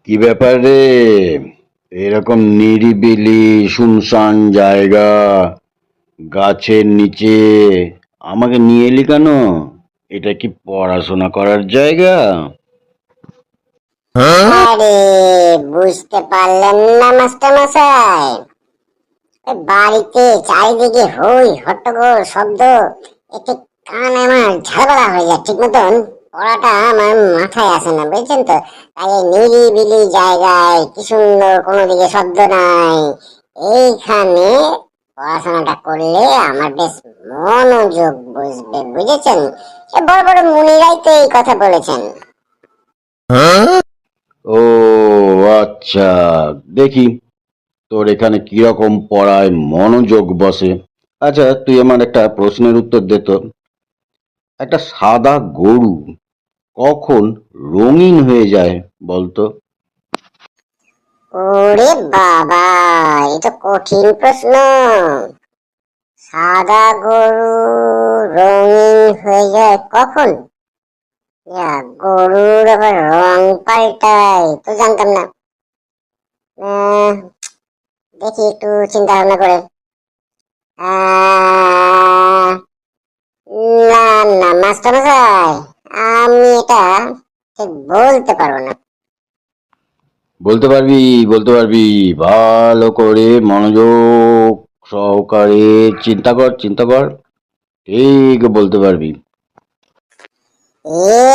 কি ব্যাপার রে? এরকম নিরিবিলি শুনশান জায়গা, গাছের নিচে আমাকে নিয়ে এলি কেন? এটা কি পড়াশোনা করার জায়গা? আরে, বুঝতে পারলেন না মাস্টার মশাই? ওই বাড়িতে চারিদিকে হই হট্টগোল শব্দ, এতে কান আমার ঝালপালা হয়ে যায়। ঠিক মতন পড়াটা আমার মাথায় আসে না, বুঝছেন তো? তাই এই নিরিবিলি জায়গায় কি সুন্দর, কোনো দিকে শব্দ নাই, এইখানে পড়াশোনাটা করলে আমার বেশ মনোযোগ বুঝবে, বুঝেছেন? সে বড় বড় মুনিরাই তো এই কথা বলেছেন। ও আচ্ছা, দেখি তোর এখানে কিরকম পড়ায় মনোযোগ বসে। আচ্ছা, তুই আমার একটা প্রশ্নের উত্তর দে তো। একটা সাদা গরু কখন রঙিন হয়ে যায় বলতো? ওরে বাবা, এটা কঠিন প্রশ্ন। সাদা গরু রঙিন হয়ে যায় কখন? গরুর আবার রং পাল্টায় তো জানতাম না। আহ, দেখি একটু চিন্তা ভাবনা করে। আহ, না না মাস্টার মশাই, আমি এটা ঠিক বলতে পারবো না। বলতে পারবি, বলতে পারবি। ভালো করে মনোযোগ সহকারে চিন্তা কর, চিন্তা কর। ঠিক বলতে পারবি।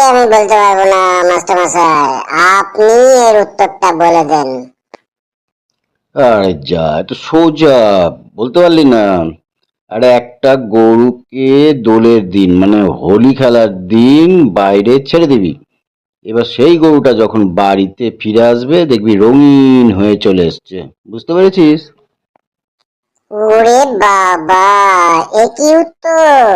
আমি বলতে পারবো না মাস্টার মশাই, আপনি এর উত্তরটা বলে দেন। আরে যা, এত সোজা, বলতে পারলি না? আরে একটা গরুকে দোলের দিন মানে হোলি খেলার দিন বাইরে ছেড়ে দিবি। এবার সেই গরুটা যখন বাড়িতে ফিরে আসবে দেখবি রঙিন হয়ে চলে এসছে। বুঝতে পেরেছিস? ওরে বাবা, এ কি উত্তর!